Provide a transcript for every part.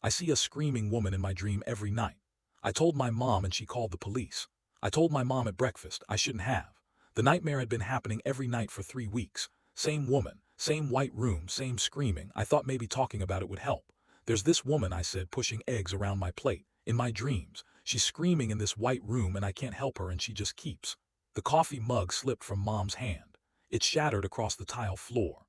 I see a screaming woman in my dream every night. I told my mom and she called the police. I told my mom at breakfast I shouldn't have. The nightmare had been happening every night for 3 weeks. Same woman, same white room, same screaming. I thought maybe talking about it would help. There's this woman, I said, pushing eggs around my plate. In my dreams, she's screaming in this white room and I can't help her and she just keeps. The coffee mug slipped from Mom's hand. It shattered across the tile floor.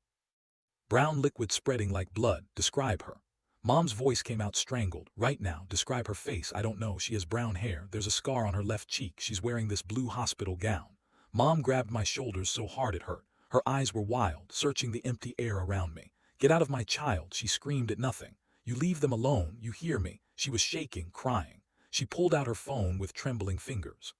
Brown liquid spreading like blood. Describe her. Mom's voice came out strangled. Right now, describe her face. I don't know. She has brown hair. There's a scar on her left cheek. She's wearing this blue hospital gown. Mom grabbed my shoulders so hard it hurt. Her eyes were wild, searching the empty air around me. Get out of my child, she screamed at nothing. You leave them alone, you hear me. She was shaking, crying. She pulled out her phone with trembling fingers.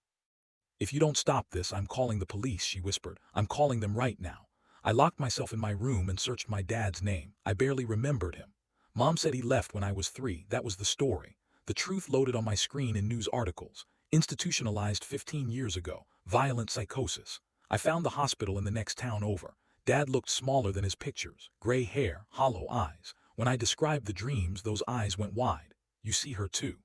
If you don't stop this, I'm calling the police, she whispered. I'm calling them right now. I locked myself in my room and searched my dad's name. I barely remembered him. Mom said he left when I was 3. That was the story. The truth loaded on my screen in news articles. Institutionalized 15 years ago. Violent psychosis. I found the hospital in the next town over. Dad looked smaller than his pictures. Gray hair, hollow eyes. When I described the dreams, those eyes went wide. You see her too.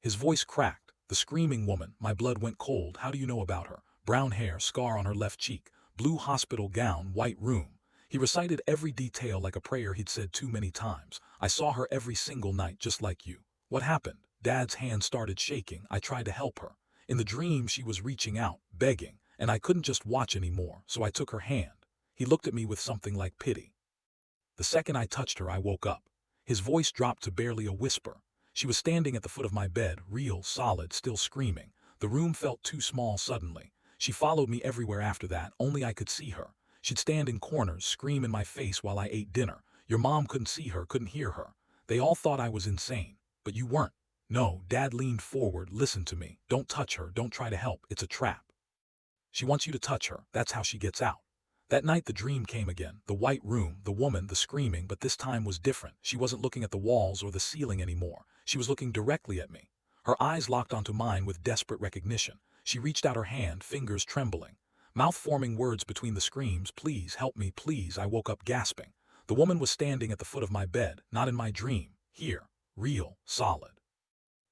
His voice cracked. The screaming woman. My blood went cold. How do you know about her? Brown hair, scar on her left cheek. Blue hospital gown, white room. He recited every detail like a prayer he'd said too many times. I saw her every single night, just like you. What happened? Dad's hand started shaking. I tried to help her. In the dream, she was reaching out, begging, and I couldn't just watch anymore, so I took her hand. He looked at me with something like pity. The second I touched her, I woke up. His voice dropped to barely a whisper. She was standing at the foot of my bed, real, solid, still screaming. The room felt too small suddenly. She followed me everywhere after that, only I could see her. She'd stand in corners, scream in my face while I ate dinner. Your mom couldn't see her, couldn't hear her. They all thought I was insane. But you weren't. No, Dad leaned forward. Listen to me. Don't touch her. Don't try to help. It's a trap. She wants you to touch her. That's how she gets out. That night the dream came again. The white room, the woman, the screaming, but this time was different. She wasn't looking at the walls or the ceiling anymore. She was looking directly at me. Her eyes locked onto mine with desperate recognition. She reached out her hand, fingers trembling. Mouth forming words between the screams. Please, help me, please. I woke up gasping. The woman was standing at the foot of my bed, not in my dream. Here. Real. Solid.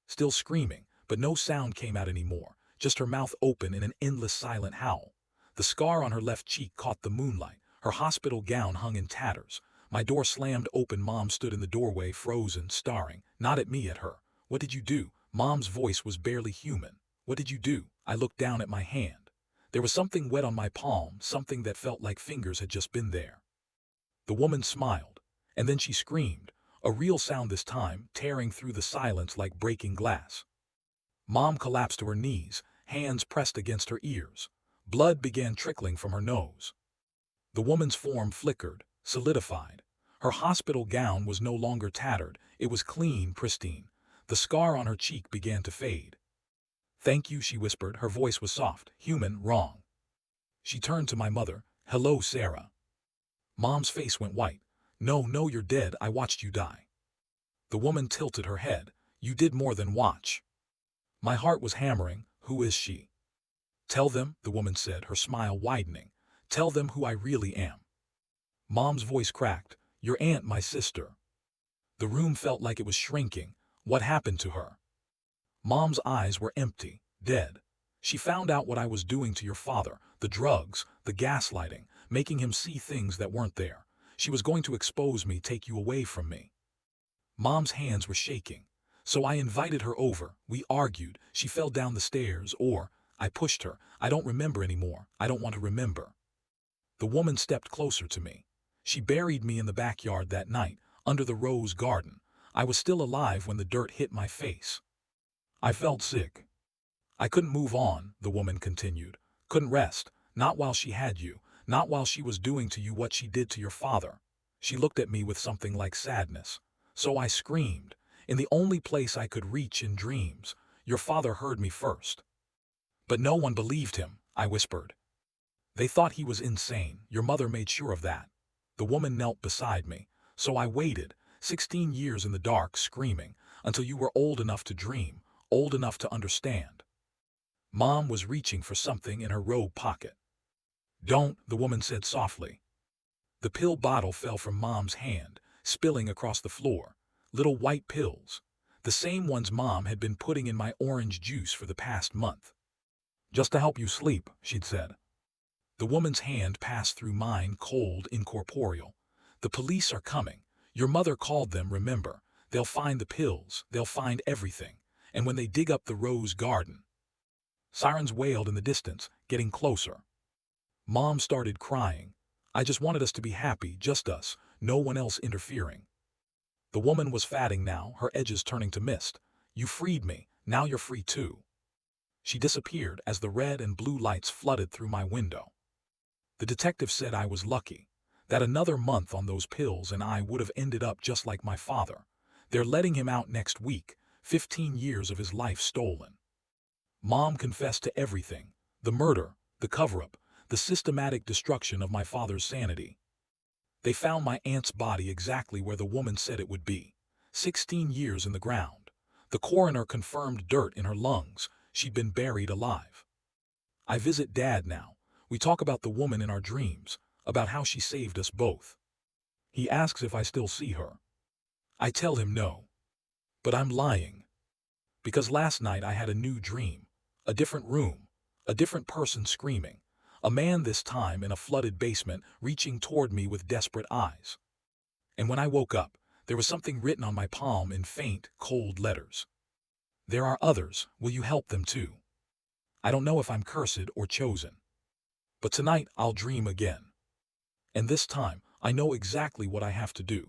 Still screaming, but no sound came out anymore. Just her mouth open in an endless silent howl. The scar on her left cheek caught the moonlight. Her hospital gown hung in tatters. My door slammed open. Mom stood in the doorway, frozen, staring. Not at me, at her. What did you do? Mom's voice was barely human. What did you do? I looked down at my hand. There was something wet on my palm, something that felt like fingers had just been there. The woman smiled, and then she screamed, a real sound this time, tearing through the silence like breaking glass. Mom collapsed to her knees, hands pressed against her ears. Blood began trickling from her nose. The woman's form flickered, solidified. Her hospital gown was no longer tattered, it was clean, pristine. The scar on her cheek began to fade. Thank you, she whispered. Her voice was soft, human, wrong. She turned to my mother. Hello, Sarah. Mom's face went white. No, no, you're dead. I watched you die. The woman tilted her head. You did more than watch. My heart was hammering. Who is she? Tell them, the woman said, her smile widening. Tell them who I really am. Mom's voice cracked. Your aunt, my sister. The room felt like it was shrinking. What happened to her? Mom's eyes were empty, dead. She found out what I was doing to your father, the drugs, the gaslighting, making him see things that weren't there. She was going to expose me, take you away from me. Mom's hands were shaking. So I invited her over. We argued. She fell down the stairs, or I pushed her. I don't remember anymore. I don't want to remember. The woman stepped closer to me. She buried me in the backyard that night, under the rose garden. I was still alive when the dirt hit my face. I felt sick. I couldn't move on, the woman continued. Couldn't rest, not while she had you, not while she was doing to you what she did to your father. She looked at me with something like sadness. So I screamed, in the only place I could reach in dreams. Your father heard me first. But no one believed him, I whispered. They thought he was insane. Your mother made sure of that. The woman knelt beside me. So I waited, 16 years in the dark, screaming, until you were old enough to dream, old enough to understand. Mom was reaching for something in her robe pocket. Don't, the woman said softly. The pill bottle fell from Mom's hand, spilling across the floor. Little white pills. The same ones Mom had been putting in my orange juice for the past month. Just to help you sleep, she'd said. The woman's hand passed through mine, cold, incorporeal. The police are coming. Your mother called them, remember. They'll find the pills. They'll find everything. And when they dig up the rose garden. Sirens wailed in the distance, getting closer. Mom started crying. I just wanted us to be happy, just us, no one else interfering. The woman was fatting now, her edges turning to mist. You freed me, now you're free too. She disappeared as the red and blue lights flooded through my window. The detective said I was lucky, that another month on those pills and I would have ended up just like my father. They're letting him out next week, 15 years of his life stolen. Mom confessed to everything, the murder, the cover-up, the systematic destruction of my father's sanity. They found my aunt's body exactly where the woman said it would be, 16 years in the ground. The coroner confirmed dirt in her lungs. She'd been buried alive. I visit Dad now. We talk about the woman in our dreams, about how she saved us both. He asks if I still see her. I tell him no. But I'm lying. Because last night I had a new dream. A different room. A different person screaming. A man this time in a flooded basement reaching toward me with desperate eyes. And when I woke up, there was something written on my palm in faint, cold letters. There are others. Will you help them too? I don't know if I'm cursed or chosen. But tonight I'll dream again. And this time I know exactly what I have to do.